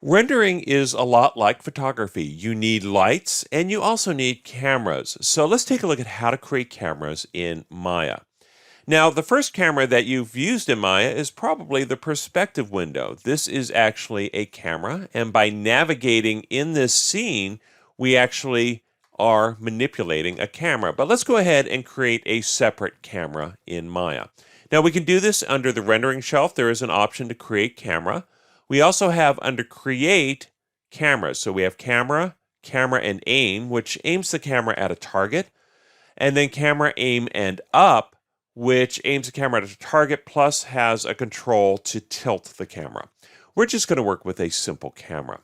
Rendering is a lot like photography. You need lights and you also need cameras. So let's take a look at how to create cameras in Maya. Now, the first camera that you've used in Maya is probably the perspective window. This is actually a camera, and by navigating in this scene, we actually are manipulating a camera. But let's go ahead and create a separate camera in Maya. Now, we can do this under the rendering shelf. There is an option to create camera. We also have under create cameras. So we have camera, camera and aim, which aims the camera at a target, and then camera, aim, and up, which aims the camera at a target plus has a control to tilt the camera. We're just going to work with a simple camera.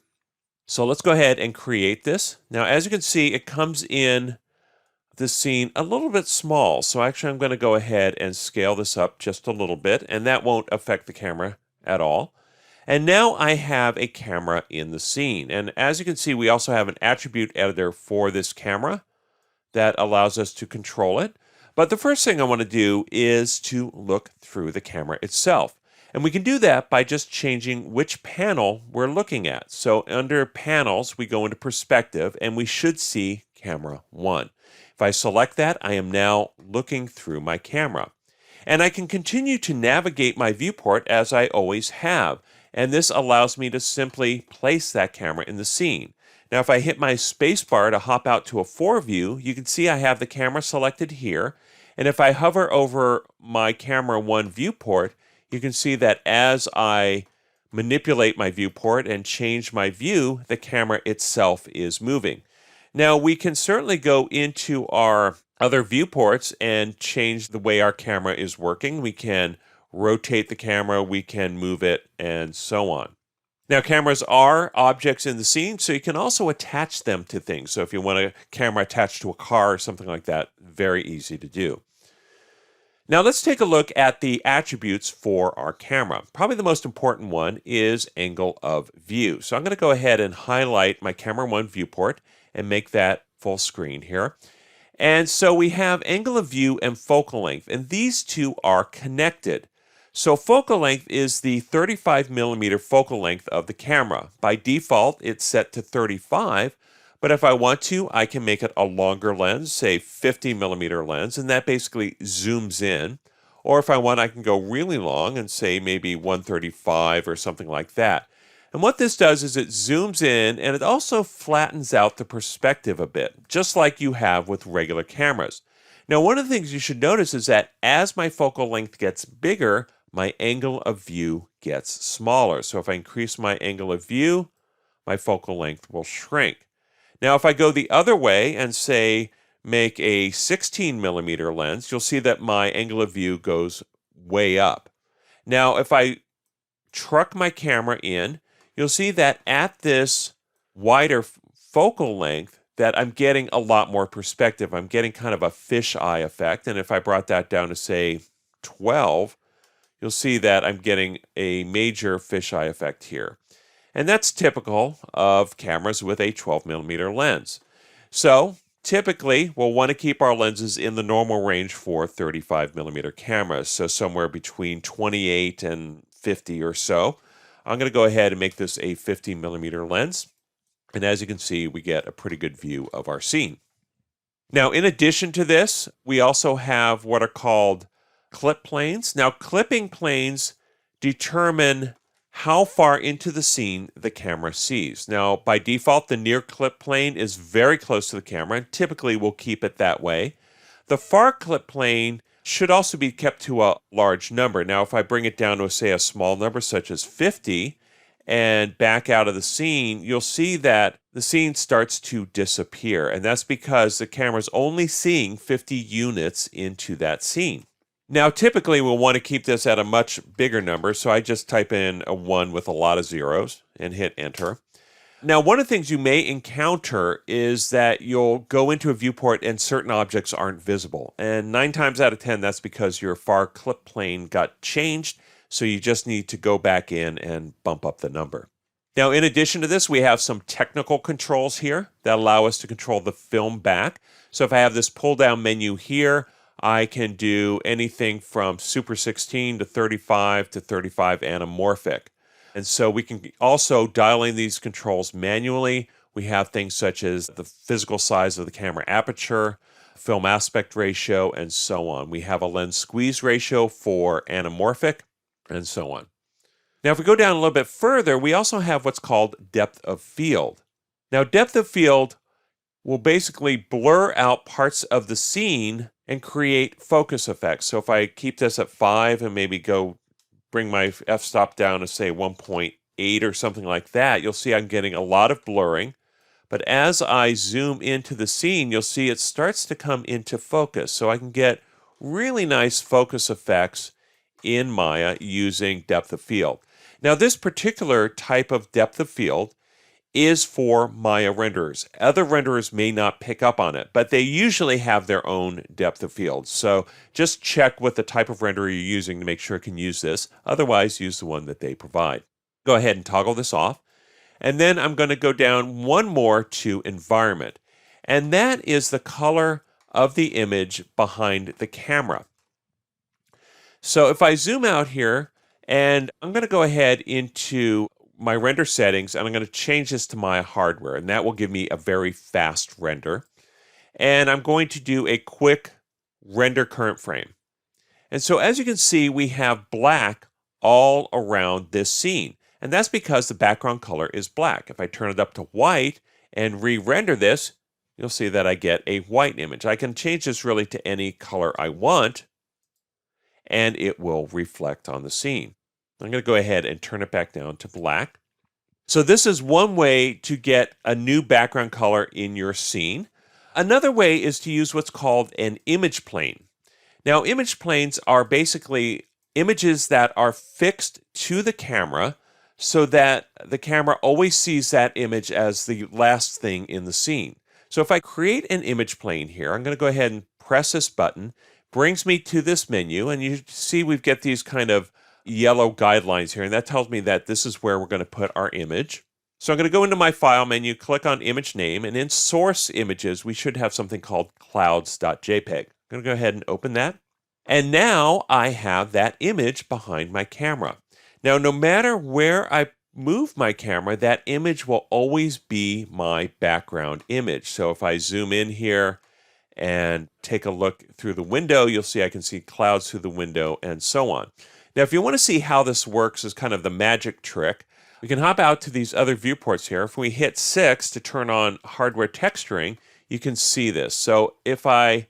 So let's go ahead and create this. Now, as you can see, it comes in this scene a little bit small. So actually, I'm going to go ahead and scale this up just a little bit, and that won't affect the camera at all. And now I have a camera in the scene. And as you can see, we also have an attribute editor for this camera that allows us to control it. But the first thing I want to do is to look through the camera itself. And we can do that by just changing which panel we're looking at. So under panels, we go into perspective and we should see camera 1. If I select that, I am now looking through my camera. And I can continue to navigate my viewport as I always have. And this allows me to simply place that camera in the scene. Now, if I hit my space bar to hop out to a 4 view, you can see I have the camera selected here. And if I hover over my camera 1 viewport, you can see that as I manipulate my viewport and change my view, the camera itself is moving. Now, we can certainly go into our other viewports and change the way our camera is working. We can rotate the camera, we can move it, and so on. Now, cameras are objects in the scene, so you can also attach them to things. So if you want a camera attached to a car or something like that, very easy to do. Now, let's take a look at the attributes for our camera. Probably the most important one is angle of view. So I'm going to go ahead and highlight my camera 1 viewport and make that full screen here. And so we have angle of view and focal length, and these two are connected. So focal length is the 35 millimeter focal length of the camera. By default, it's set to 35, but if I want to, I can make it a longer lens, say 50 millimeter lens, and that basically zooms in. Or if I want, I can go really long and say maybe 135 or something like that. And what this does is it zooms in and it also flattens out the perspective a bit, just like you have with regular cameras. Now, one of the things you should notice is that as my focal length gets bigger, my angle of view gets smaller. So if I increase my angle of view, my focal length will shrink. Now, if I go the other way and say make a 16 millimeter lens, you'll see that my angle of view goes way up. Now, if I truck my camera in, you'll see that at this wider focal length that I'm getting a lot more perspective. I'm getting kind of a fisheye effect. And if I brought that down to say 12, you'll see that I'm getting a major fisheye effect here. And that's typical of cameras with a 12 millimeter lens. So typically, we'll want to keep our lenses in the normal range for 35 millimeter cameras. So somewhere between 28 and 50 or so. I'm going to go ahead and make this a 50 millimeter lens. And as you can see, we get a pretty good view of our scene. Now, in addition to this, we also have what are called clip planes. Now, clipping planes determine how far into the scene the camera sees. Now, by default, the near clip plane is very close to the camera, and typically we'll keep it that way. The far clip plane should also be kept to a large number. Now, if I bring it down to, say, a small number such as 50 and back out of the scene, you'll see that the scene starts to disappear. And that's because the camera's only seeing 50 units into that scene. Now, typically, we'll want to keep this at a much bigger number, so I just type in a 1 with a lot of zeros and hit enter. Now, one of the things you may encounter is that you'll go into a viewport and certain objects aren't visible. And 9 times out of 10, that's because your far clip plane got changed, so you just need to go back in and bump up the number. Now, in addition to this, we have some technical controls here that allow us to control the film back. So if I have this pull-down menu here, I can do anything from Super 16 to 35 anamorphic. And so we can also dial in these controls manually. We have things such as the physical size of the camera aperture, film aspect ratio, and so on. We have a lens squeeze ratio for anamorphic, and so on. Now, if we go down a little bit further, we also have what's called depth of field. Now, depth of field will basically blur out parts of the scene and create focus effects. So if I keep this at 5 and maybe go bring my f-stop down to say 1.8 or something like that, you'll see I'm getting a lot of blurring. But as I zoom into the scene, you'll see it starts to come into focus. So I can get really nice focus effects in Maya using depth of field. Now, this particular type of depth of field is for Maya renderers. Other renderers may not pick up on it, but they usually have their own depth of field. So just check with the type of renderer you're using to make sure it can use this. Otherwise, use the one that they provide. Go ahead and toggle this off. And then I'm going to go down one more to environment. And that is the color of the image behind the camera. So if I zoom out here, and I'm going to go ahead into my render settings, and I'm going to change this to Maya hardware, and that will give me a very fast render. And I'm going to do a quick render current frame. And so as you can see, we have black all around this scene. And that's because the background color is black. If I turn it up to white and re-render this, you'll see that I get a white image. I can change this really to any color I want, and it will reflect on the scene. I'm going to go ahead and turn it back down to black. So this is one way to get a new background color in your scene. Another way is to use what's called an image plane. Now, image planes are basically images that are fixed to the camera so that the camera always sees that image as the last thing in the scene. So if I create an image plane here, I'm going to go ahead and press this button. Brings me to this menu, and you see we've got these kind of yellow guidelines here, and that tells me that this is where we're going to put our image. So I'm going to go into my file menu, click on image name, and in source images, we should have something called clouds.jpg. I'm going to go ahead and open that. And now I have that image behind my camera. Now, no matter where I move my camera, that image will always be my background image. So if I zoom in here and take a look through the window, you'll see I can see clouds through the window and so on. Now, if you want to see how this works as kind of the magic trick, we can hop out to these other viewports here. If we hit 6 to turn on hardware texturing, you can see this. So if I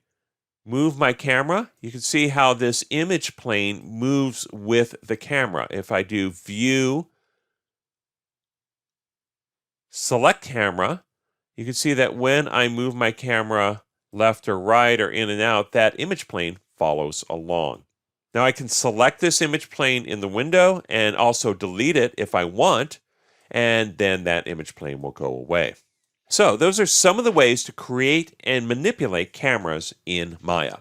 move my camera, you can see how this image plane moves with the camera. If I do view, select camera, you can see that when I move my camera left or right or in and out, that image plane follows along. Now I can select this image plane in the window and also delete it if I want, and then that image plane will go away. So those are some of the ways to create and manipulate cameras in Maya.